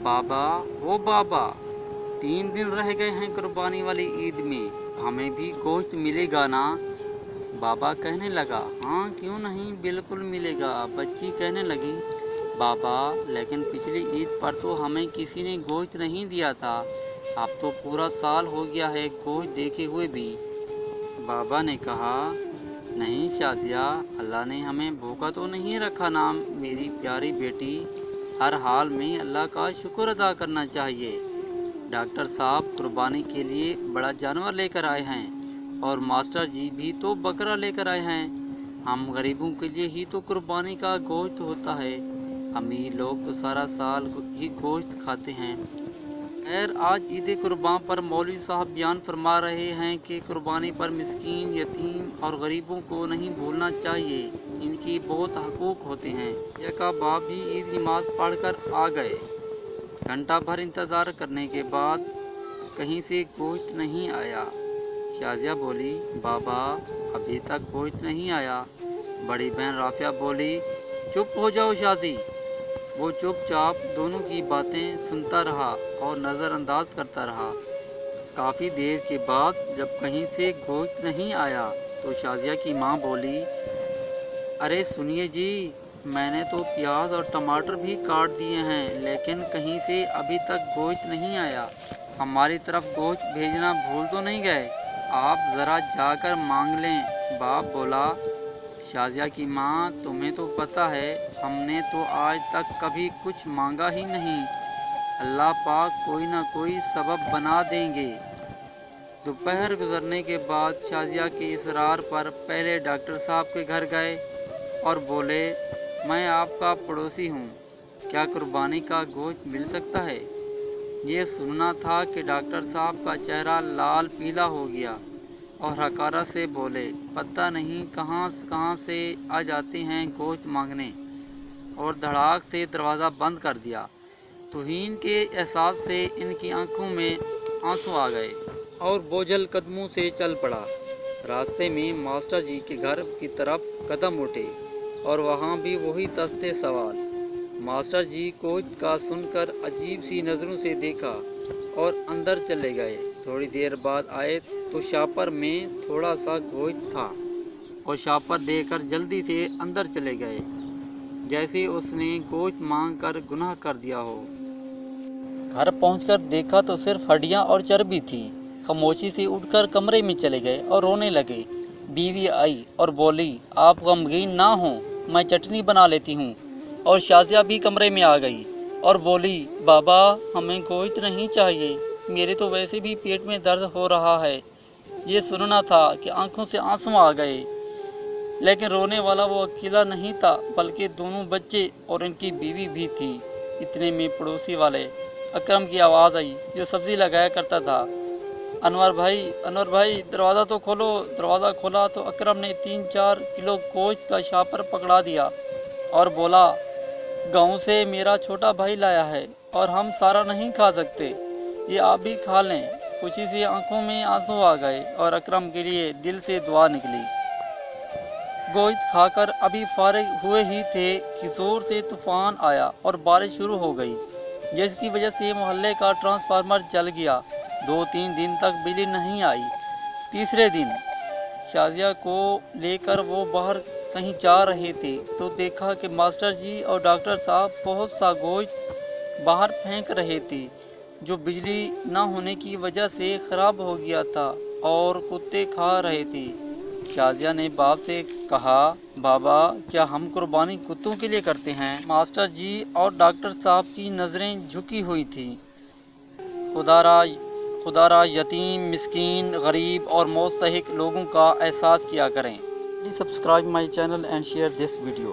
बाबा ओ बाबा, 3 दिन रह गए हैं कुर्बानी वाली ईद में, हमें भी गोश्त मिलेगा ना? बाबा कहने लगा, हाँ क्यों नहीं, बिल्कुल मिलेगा। बच्ची कहने लगी, बाबा लेकिन पिछली ईद पर तो हमें किसी ने गोश्त नहीं दिया था, अब तो पूरा साल हो गया है गोश्त देखे हुए भी। बाबा ने कहा, नहीं शादिया, अल्लाह ने हमें भूखा तो नहीं रखा ना मेरी प्यारी बेटी, हर हाल में अल्लाह का शुक्र अदा करना चाहिए। डॉक्टर साहब कुर्बानी के लिए बड़ा जानवर लेकर आए हैं और मास्टर जी भी तो बकरा लेकर आए हैं। हम गरीबों के लिए ही तो कुर्बानी का गोश्त होता है, अमीर लोग तो सारा साल ही गोश्त खाते हैं। खैर, आज ईद कुर्बान पर मौलवी साहब बयान फरमा रहे हैं कि कुर्बानी पर मिस्कीन, यतीम और गरीबों को नहीं भूलना चाहिए, इनकी बहुत हकूक़ होते हैं। यका बाप भी ईद नमाज पढ़कर आ गए। घंटा भर इंतज़ार करने के बाद कहीं से गोश्त नहीं आया। शाजिया बोली, बाबा अभी तक गोश्त नहीं आया। बड़ी बहन राफिया बोली, चुप हो जाओ शाजी। वो चुपचाप दोनों की बातें सुनता रहा और नज़रअंदाज करता रहा। काफ़ी देर के बाद जब कहीं से गोश्त नहीं आया तो शाजिया की माँ बोली, अरे सुनिए जी, मैंने तो प्याज और टमाटर भी काट दिए हैं, लेकिन कहीं से अभी तक गोश्त नहीं आया। हमारी तरफ गोश्त भेजना भूल तो नहीं गए? आप ज़रा जाकर मांग लें। बाप बोला, शाजिया की माँ, तुम्हें तो पता है हमने तो आज तक कभी कुछ मांगा ही नहीं, अल्लाह पाक कोई ना कोई सबब बना देंगे। दोपहर गुजरने के बाद शाजिया के इसरार पर पहले डॉक्टर साहब के घर गए और बोले, मैं आपका पड़ोसी हूँ, क्या कुर्बानी का गोश्त मिल सकता है? ये सुनना था कि डॉक्टर साहब का चेहरा लाल पीला हो गया और हकारा से बोले, पता नहीं कहाँ से आ जाते हैं गोश्त मांगने, और धड़ाक से दरवाज़ा बंद कर दिया। तौहीन के एहसास से इनकी आंखों में आंसू आ गए और बोझल कदमों से चल पड़ा। रास्ते में मास्टर जी के घर की तरफ कदम उठे और वहाँ भी वही दस्ते सवाल। मास्टर जी गोश्त का सुनकर अजीब सी नज़रों से देखा और अंदर चले गए। थोड़ी देर बाद आए तो शापर में थोड़ा सा गोश्त था और शापर देकर जल्दी से अंदर चले गए, जैसे उसने गोश्त मांग कर गुनाह कर दिया हो। घर पहुंचकर देखा तो सिर्फ हड्डियां और चर्बी थी। खामोशी से उठकर कमरे में चले गए और रोने लगे। बीवी आई और बोली, आप गमगीन ना हो, मैं चटनी बना लेती हूँ। और शाजिया भी कमरे में आ गई और बोली, बाबा हमें गोश्त नहीं चाहिए, मेरे तो वैसे भी पेट में दर्द हो रहा है। ये सुनना था कि आंखों से आंसू आ गए, लेकिन रोने वाला वो अकेला नहीं था, बल्कि दोनों बच्चे और इनकी बीवी भी थी। इतने में पड़ोसी वाले अकरम की आवाज़ आई, जो सब्ज़ी लगाया करता था। अनवर भाई दरवाज़ा तो खोलो। दरवाज़ा खोला तो अकरम ने 3-4 किलो गोश्त का शापर पकड़ा दिया और बोला, गांव से मेरा छोटा भाई लाया है और हम सारा नहीं खा सकते, ये आप भी खा लें। खुशी से आंखों में आंसू आ गए और अकरम के लिए दिल से दुआ निकली। गोश्त खाकर अभी फारिग हुए ही थे कि ज़ोर से तूफ़ान आया और बारिश शुरू हो गई, जिसकी वजह से मोहल्ले का ट्रांसफार्मर जल गया। 2-3 दिन तक बिजली नहीं आई। तीसरे दिन शाजिया को लेकर वो बाहर कहीं जा रहे थे तो देखा कि मास्टर जी और डॉक्टर साहब बहुत सा गोश्त बाहर फेंक रहे थे, जो बिजली न होने की वजह से ख़राब हो गया था और कुत्ते खा रहे थे। शाजिया ने बाप से कहा, बाबा क्या हम कुर्बानी कुत्तों के लिए करते हैं? मास्टर जी और डॉक्टर साहब की नज़रें झुकी हुई थी। खुदारा यतीम, मिस्कीन, गरीब और मुस्तहिक लोगों का एहसास किया करें। Please subscribe my channel and share this video.